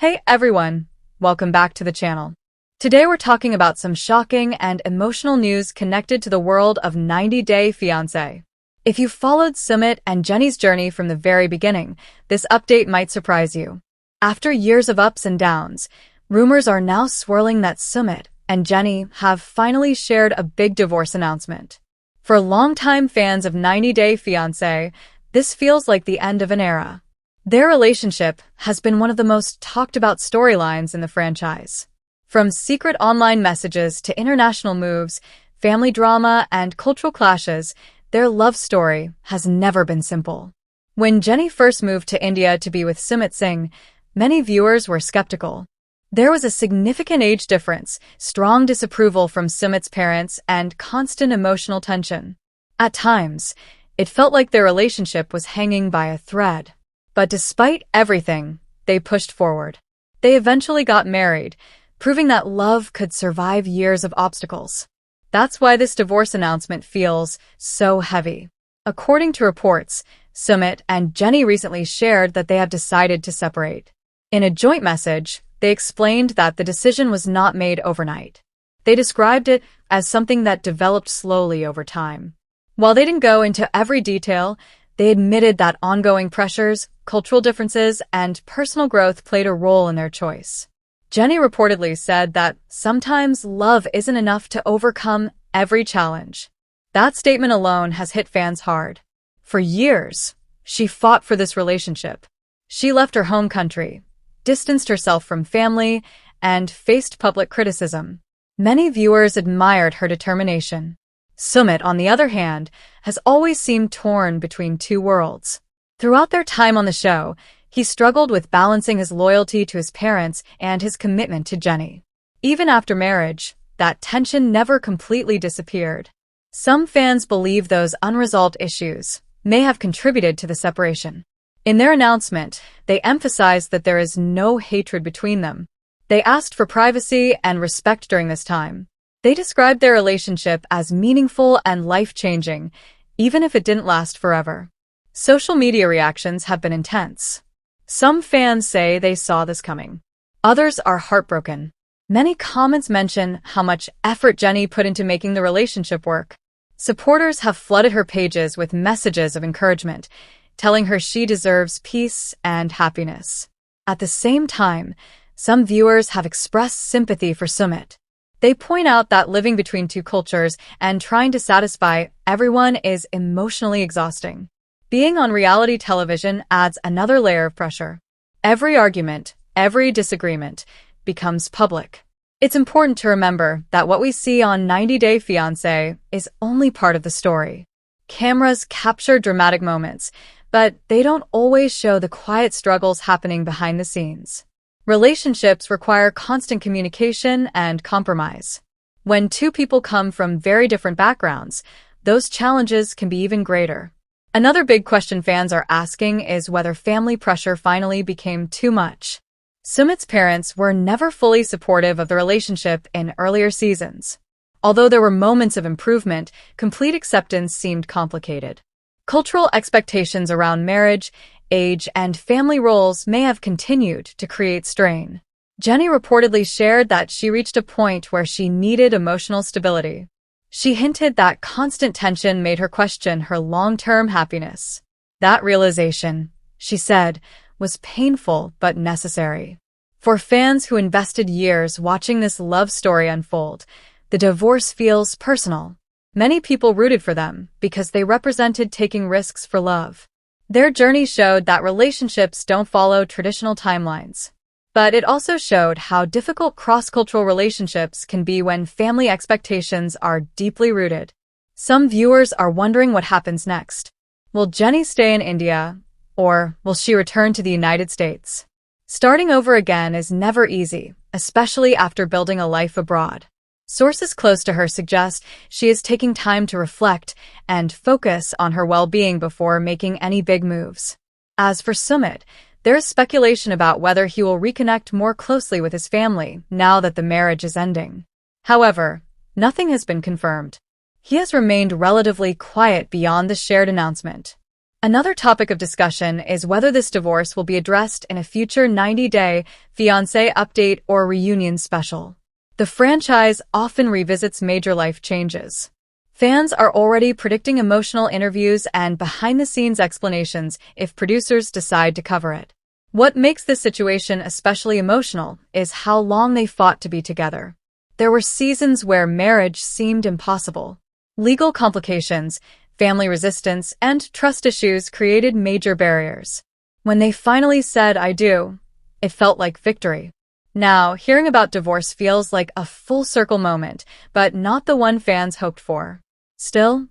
Hey everyone, welcome back to the channel. Today we're talking about some shocking and emotional news connected to the world of 90-Day Fiancé. If you followed Sumit and Jenny's journey from the very beginning, this update might surprise you. After years of ups and downs, rumors are now swirling that Sumit and Jenny have finally shared a big divorce announcement. For longtime fans of 90-Day Fiancé, this feels like the end of an era. Their relationship has been one of the most talked about storylines in the franchise. From secret online messages to international moves, family drama, and cultural clashes, their love story has never been simple. When Jenny first moved to India to be with Sumit Singh, many viewers were skeptical. There was a significant age difference, strong disapproval from Sumit's parents, and constant emotional tension. At times, it felt like their relationship was hanging by a thread. But despite everything, they pushed forward. They eventually got married, proving that love could survive years of obstacles. That's why this divorce announcement feels so heavy. According to reports, Sumit and Jenny recently shared that they have decided to separate. In a joint message, they explained that the decision was not made overnight. They described it as something that developed slowly over time. While they didn't go into every detail, they admitted that ongoing pressures, cultural differences, and personal growth played a role in their choice. Jenny reportedly said that sometimes love isn't enough to overcome every challenge. That statement alone has hit fans hard. For years, she fought for this relationship. She left her home country, distanced herself from family, and faced public criticism. Many viewers admired her determination. Sumit, on the other hand, has always seemed torn between two worlds. Throughout their time on the show, he struggled with balancing his loyalty to his parents and his commitment to Jenny. Even after marriage, that tension never completely disappeared. Some fans believe those unresolved issues may have contributed to the separation. In their announcement, they emphasized that there is no hatred between them. They asked for privacy and respect during this time. They described their relationship as meaningful and life-changing, even if it didn't last forever. Social media reactions have been intense. Some fans say they saw this coming. Others are heartbroken. Many comments mention how much effort Jenny put into making the relationship work. Supporters have flooded her pages with messages of encouragement, telling her she deserves peace and happiness. At the same time, some viewers have expressed sympathy for Sumit. They point out that living between two cultures and trying to satisfy everyone is emotionally exhausting. Being on reality television adds another layer of pressure. Every argument, every disagreement becomes public. It's important to remember that what we see on 90-Day Fiancé is only part of the story. Cameras capture dramatic moments, but they don't always show the quiet struggles happening behind the scenes. Relationships require constant communication and compromise. When two people come from very different backgrounds, those challenges can be even greater. Another big question fans are asking is whether family pressure finally became too much. Sumit's parents were never fully supportive of the relationship in earlier seasons. Although there were moments of improvement, complete acceptance seemed complicated. Cultural expectations around marriage, age, and family roles may have continued to create strain. Jenny reportedly shared that she reached a point where she needed emotional stability. She hinted that constant tension made her question her long-term happiness. That realization, she said, was painful but necessary. For fans who invested years watching this love story unfold, the divorce feels personal. Many people rooted for them because they represented taking risks for love. Their journey showed that relationships don't follow traditional timelines. But it also showed how difficult cross-cultural relationships can be when family expectations are deeply rooted. Some viewers are wondering what happens next. Will Jenny stay in India, or will she return to the United States? Starting over again is never easy, especially after building a life abroad. Sources close to her suggest she is taking time to reflect and focus on her well-being before making any big moves. As for Sumit, there is speculation about whether he will reconnect more closely with his family now that the marriage is ending. However, nothing has been confirmed. He has remained relatively quiet beyond the shared announcement. Another topic of discussion is whether this divorce will be addressed in a future 90-day Fiancé update or reunion special. The franchise often revisits major life changes. Fans are already predicting emotional interviews and behind-the-scenes explanations if producers decide to cover it. What makes this situation especially emotional is how long they fought to be together. There were seasons where marriage seemed impossible. Legal complications, family resistance, and trust issues created major barriers. When they finally said "I do," it felt like victory. Now, hearing about divorce feels like a full-circle moment, but not the one fans hoped for. Still,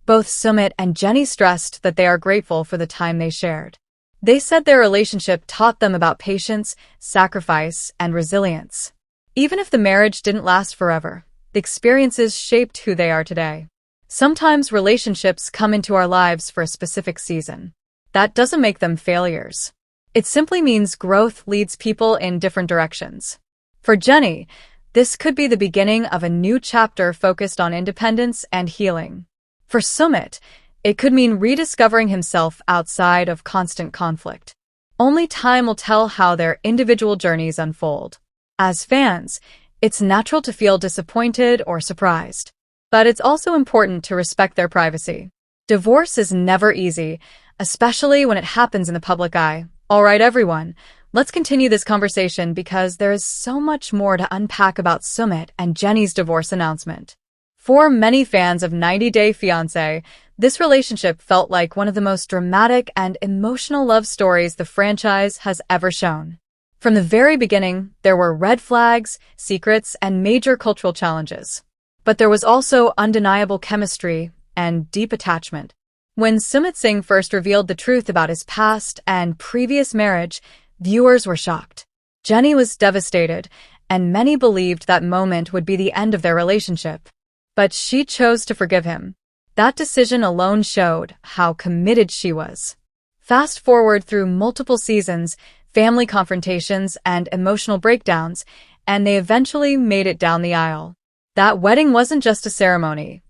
both Sumit and Jenny stressed that they are grateful for the time they shared. They said their relationship taught them about patience, sacrifice, and resilience. Even if the marriage didn't last forever, the experiences shaped who they are today. Sometimes relationships come into our lives for a specific season. That doesn't make them failures. It simply means growth leads people in different directions. For Jenny, this could be the beginning of a new chapter focused on independence and healing. For Sumit, it could mean rediscovering himself outside of constant conflict. Only time will tell how their individual journeys unfold. As fans, it's natural to feel disappointed or surprised. But it's also important to respect their privacy. Divorce is never easy, especially when it happens in the public eye. All right, everyone, let's continue this conversation because there is so much more to unpack about Sumit and Jenny's divorce announcement. For many fans of 90 Day Fiancé, this relationship felt like one of the most dramatic and emotional love stories the franchise has ever shown. From the very beginning, there were red flags, secrets, and major cultural challenges. But there was also undeniable chemistry and deep attachment. When Sumit Singh first revealed the truth about his past and previous marriage, viewers were shocked. Jenny was devastated, and many believed that moment would be the end of their relationship. But she chose to forgive him. That decision alone showed how committed she was. Fast forward through multiple seasons, family confrontations, and emotional breakdowns, and they eventually made it down the aisle. That wedding wasn't just a ceremony.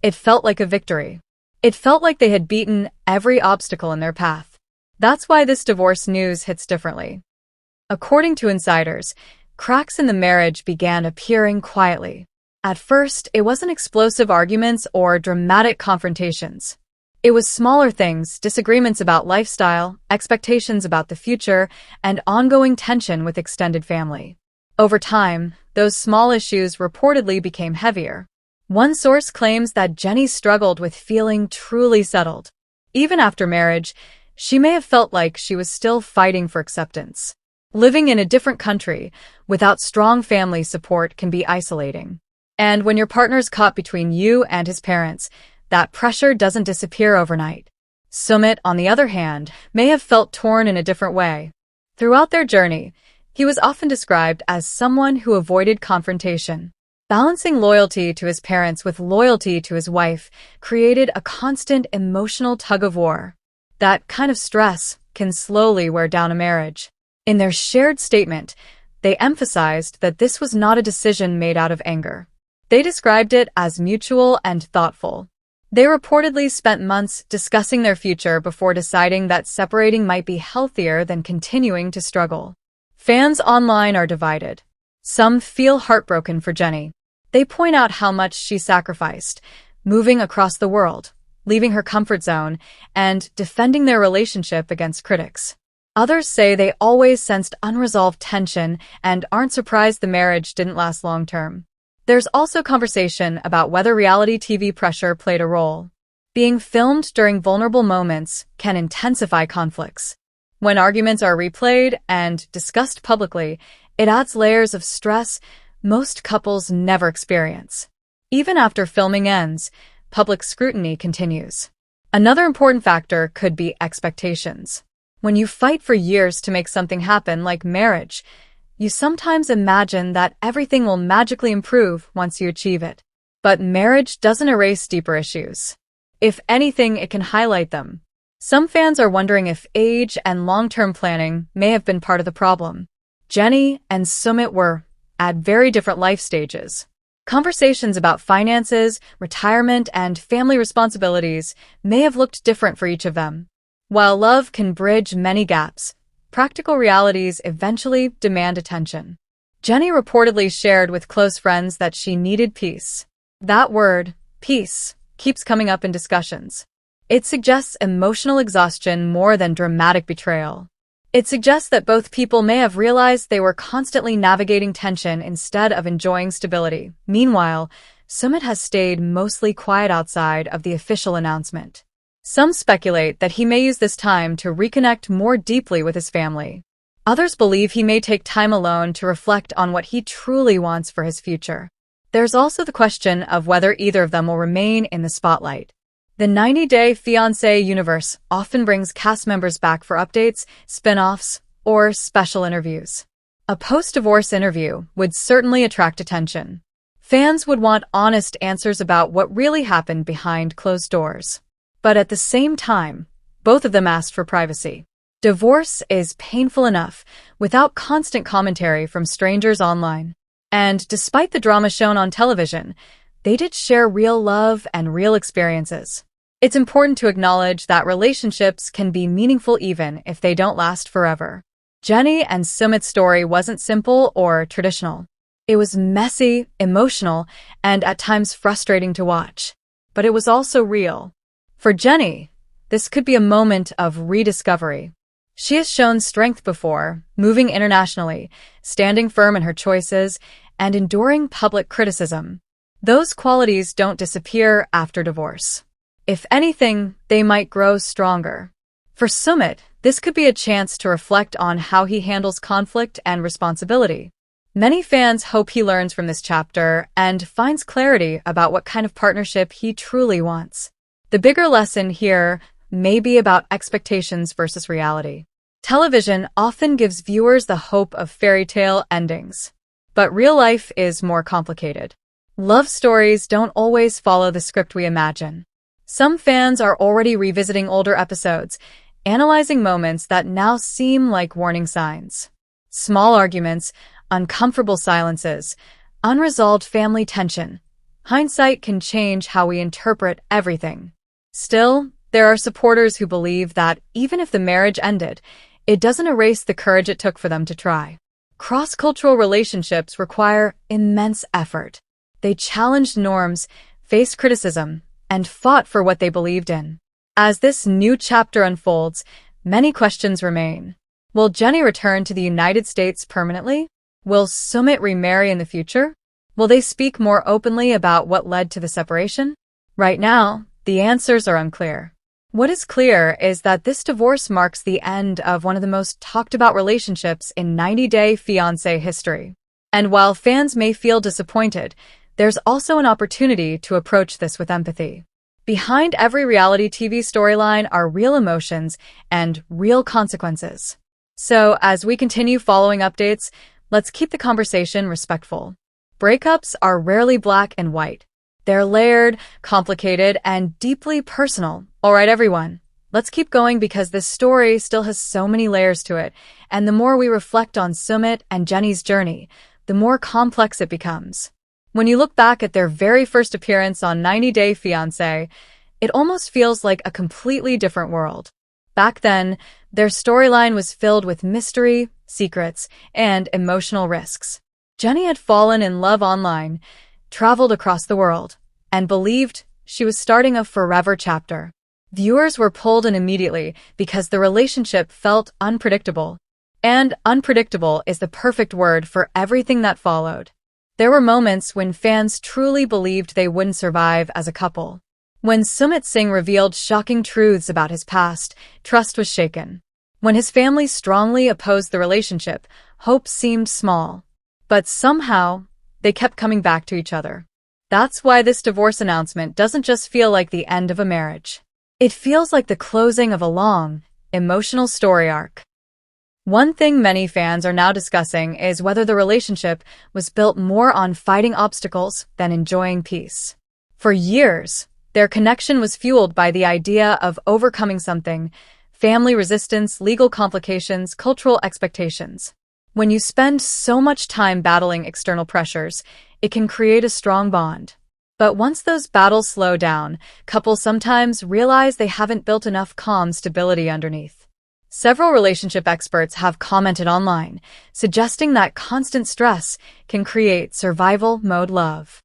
It felt like a victory. It felt like they had beaten every obstacle in their path. That's why this divorce news hits differently. According to insiders, cracks in the marriage began appearing quietly. At first, it wasn't explosive arguments or dramatic confrontations. It was smaller things, disagreements about lifestyle, expectations about the future, and ongoing tension with extended family. Over time, those small issues reportedly became heavier. One source claims that Jenny struggled with feeling truly settled. Even after marriage, she may have felt like she was still fighting for acceptance. Living in a different country without strong family support can be isolating. And when your partner's caught between you and his parents, that pressure doesn't disappear overnight. Sumit, on the other hand, may have felt torn in a different way. Throughout their journey, he was often described as someone who avoided confrontation. Balancing loyalty to his parents with loyalty to his wife created a constant emotional tug-of-war. That kind of stress can slowly wear down a marriage. In their shared statement, they emphasized that this was not a decision made out of anger. They described it as mutual and thoughtful. They reportedly spent months discussing their future before deciding that separating might be healthier than continuing to struggle. Fans online are divided. Some feel heartbroken for Jenny. They point out how much she sacrificed, moving across the world, leaving her comfort zone, and defending their relationship against critics. Others say they always sensed unresolved tension and aren't surprised the marriage didn't last long-term. There's also conversation about whether reality TV pressure played a role. Being filmed during vulnerable moments can intensify conflicts. When arguments are replayed and discussed publicly, it adds layers of stress most couples never experience. Even after filming ends, public scrutiny continues. Another important factor could be expectations. When you fight for years to make something happen, like marriage, you sometimes imagine that everything will magically improve once you achieve it. But marriage doesn't erase deeper issues. If anything, it can highlight them. Some fans are wondering if age and long-term planning may have been part of the problem. Jenny and Sumit were at very different life stages. Conversations about finances, retirement, and family responsibilities may have looked different for each of them. While love can bridge many gaps, practical realities eventually demand attention. Jenny reportedly shared with close friends that she needed peace. That word, peace, keeps coming up in discussions. It suggests emotional exhaustion more than dramatic betrayal. It suggests that both people may have realized they were constantly navigating tension instead of enjoying stability. Meanwhile, Sumit has stayed mostly quiet outside of the official announcement. Some speculate that he may use this time to reconnect more deeply with his family. Others believe he may take time alone to reflect on what he truly wants for his future. There's also the question of whether either of them will remain in the spotlight. The 90-Day Fiancé universe often brings cast members back for updates, spin-offs, or special interviews. A post-divorce interview would certainly attract attention. Fans would want honest answers about what really happened behind closed doors. But at the same time, both of them asked for privacy. Divorce is painful enough without constant commentary from strangers online. And despite the drama shown on television, they did share real love and real experiences. It's important to acknowledge that relationships can be meaningful even if they don't last forever. Jenny and Sumit's story wasn't simple or traditional. It was messy, emotional, and at times frustrating to watch. But it was also real. For Jenny, this could be a moment of rediscovery. She has shown strength before, moving internationally, standing firm in her choices, and enduring public criticism. Those qualities don't disappear after divorce. If anything, they might grow stronger. For Sumit, this could be a chance to reflect on how he handles conflict and responsibility. Many fans hope he learns from this chapter and finds clarity about what kind of partnership he truly wants. The bigger lesson here may be about expectations versus reality. Television often gives viewers the hope of fairy tale endings. But real life is more complicated. Love stories don't always follow the script we imagine. Some fans are already revisiting older episodes, analyzing moments that now seem like warning signs. Small arguments, uncomfortable silences, unresolved family tension. Hindsight can change how we interpret everything. Still, there are supporters who believe that even if the marriage ended, it doesn't erase the courage it took for them to try. Cross-cultural relationships require immense effort. They challenged norms, faced criticism, and fought for what they believed in. As this new chapter unfolds, many questions remain. Will Jenny return to the United States permanently? Will Sumit remarry in the future? Will they speak more openly about what led to the separation? Right now, the answers are unclear. What is clear is that this divorce marks the end of one of the most talked about relationships in 90-Day Fiancé history. And while fans may feel disappointed, there's also an opportunity to approach this with empathy. Behind every reality TV storyline are real emotions and real consequences. So, as we continue following updates, let's keep the conversation respectful. Breakups are rarely black and white. They're layered, complicated, and deeply personal. All right, everyone, let's keep going because this story still has so many layers to it, and the more we reflect on Sumit and Jenny's journey, the more complex it becomes. When you look back at their very first appearance on 90-Day Fiancé, it almost feels like a completely different world. Back then, their storyline was filled with mystery, secrets, and emotional risks. Jenny had fallen in love online, traveled across the world, and believed she was starting a forever chapter. Viewers were pulled in immediately because the relationship felt unpredictable. And unpredictable is the perfect word for everything that followed. There were moments when fans truly believed they wouldn't survive as a couple. When Sumit Singh revealed shocking truths about his past, trust was shaken. When his family strongly opposed the relationship, hope seemed small. But somehow, they kept coming back to each other. That's why this divorce announcement doesn't just feel like the end of a marriage. It feels like the closing of a long, emotional story arc. One thing many fans are now discussing is whether the relationship was built more on fighting obstacles than enjoying peace. For years, their connection was fueled by the idea of overcoming something: family resistance, legal complications, cultural expectations. When you spend so much time battling external pressures, it can create a strong bond. But once those battles slow down, couples sometimes realize they haven't built enough calm stability underneath. Several relationship experts have commented online, suggesting that constant stress can create survival mode love.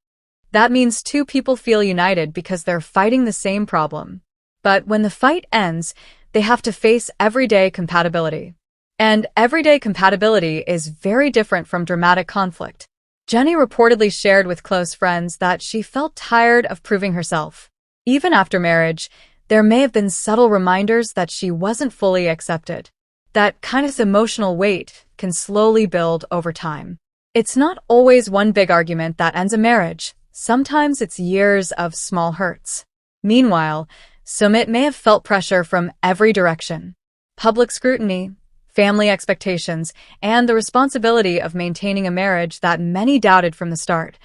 That means two people feel united because they're fighting the same problem. But when the fight ends, they have to face everyday compatibility. And everyday compatibility is very different from dramatic conflict. Jenny reportedly shared with close friends that she felt tired of proving herself. Even after marriage, there may have been subtle reminders that she wasn't fully accepted. That kind of emotional weight can slowly build over time. It's not always one big argument that ends a marriage. Sometimes it's years of small hurts. Meanwhile, Sumit may have felt pressure from every direction. Public scrutiny, family expectations, and the responsibility of maintaining a marriage that many doubted from the start.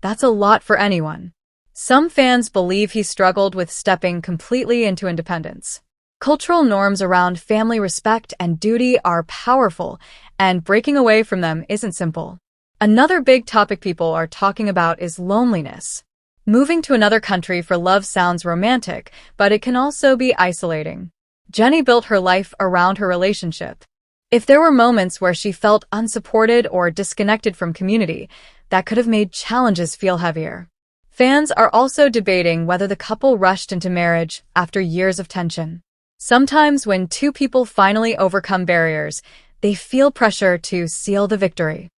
That's a lot for anyone. Some fans believe he struggled with stepping completely into independence. Cultural norms around family respect and duty are powerful, and breaking away from them isn't simple. Another big topic people are talking about is loneliness. Moving to another country for love sounds romantic, but it can also be isolating. Jenny built her life around her relationship. If there were moments where she felt unsupported or disconnected from community, that could have made challenges feel heavier. Fans are also debating whether the couple rushed into marriage after years of tension. Sometimes when two people finally overcome barriers, they feel pressure to seal the victory.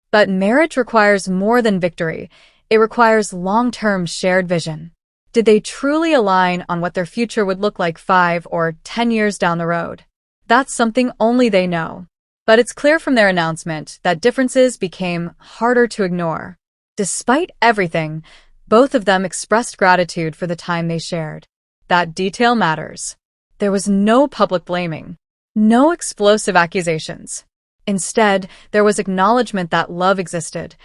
But marriage requires more than victory. It requires long-term shared vision. Did they truly align on what their future would look like 5 or 10 years down the road? That's something only they know. But it's clear from their announcement that differences became harder to ignore. Despite everything, both of them expressed gratitude for the time they shared. That detail matters. There was no public blaming, no explosive accusations. Instead, there was acknowledgement that love existed,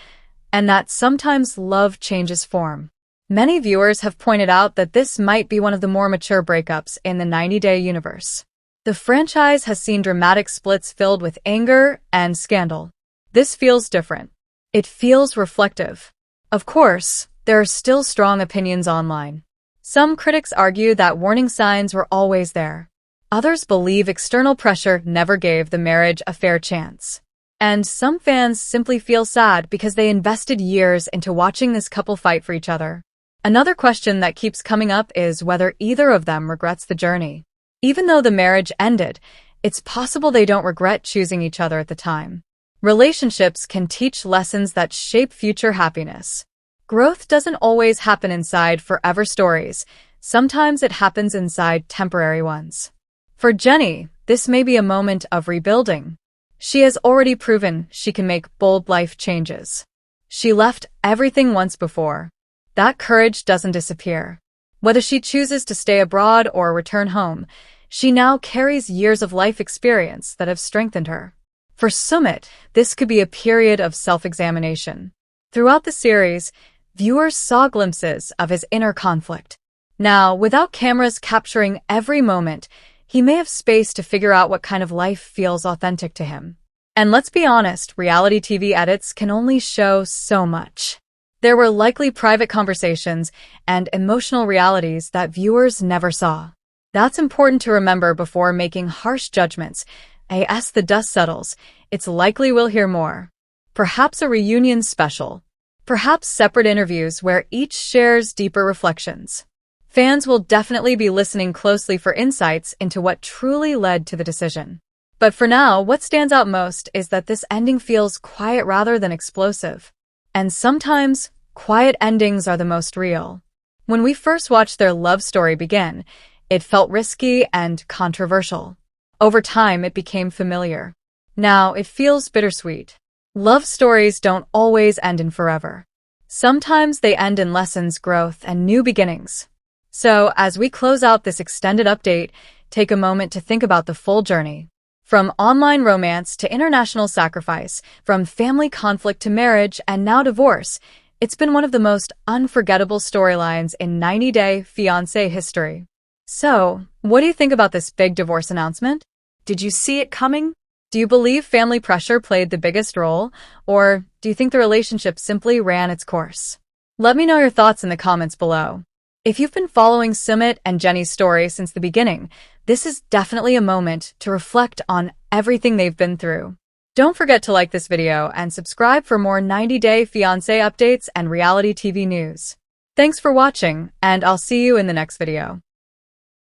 and that sometimes love changes form. Many viewers have pointed out that this might be one of the more mature breakups in the 90-Day universe. The franchise has seen dramatic splits filled with anger and scandal. This feels different. It feels reflective. Of course, there are still strong opinions online. Some critics argue that warning signs were always there. Others believe external pressure never gave the marriage a fair chance. And some fans simply feel sad because they invested years into watching this couple fight for each other. Another question that keeps coming up is whether either of them regrets the journey. Even though the marriage ended, it's possible they don't regret choosing each other at the time. Relationships can teach lessons that shape future happiness. Growth doesn't always happen inside forever stories. Sometimes it happens inside temporary ones. For Jenny, this may be a moment of rebuilding. She has already proven she can make bold life changes. She left everything once before. That courage doesn't disappear. Whether she chooses to stay abroad or return home, she now carries years of life experience that have strengthened her. For Sumit, this could be a period of self-examination. Throughout the series, viewers saw glimpses of his inner conflict. Now, without cameras capturing every moment, he may have space to figure out what kind of life feels authentic to him. And let's be honest, reality TV edits can only show so much. There were likely private conversations and emotional realities that viewers never saw. That's important to remember before making harsh judgments. As the dust settles, it's likely we'll hear more. Perhaps a reunion special. Perhaps separate interviews where each shares deeper reflections. Fans will definitely be listening closely for insights into what truly led to the decision. But for now, what stands out most is that this ending feels quiet rather than explosive. And sometimes, quiet endings are the most real. When we first watched their love story begin, it felt risky and controversial. Over time, it became familiar. Now, it feels bittersweet. Love stories don't always end in forever. Sometimes they end in lessons, growth, and new beginnings. So, as we close out this extended update, take a moment to think about the full journey. From online romance to international sacrifice, from family conflict to marriage and now divorce, it's been one of the most unforgettable storylines in 90-Day Fiancé history. So, what do you think about this big divorce announcement? Did you see it coming? Do you believe family pressure played the biggest role, or do you think the relationship simply ran its course? Let me know your thoughts in the comments below. If you've been following Sumit and Jenny's story since the beginning, this is definitely a moment to reflect on everything they've been through. Don't forget to like this video and subscribe for more 90-day fiancé updates and reality TV news. Thanks for watching, and I'll see you in the next video.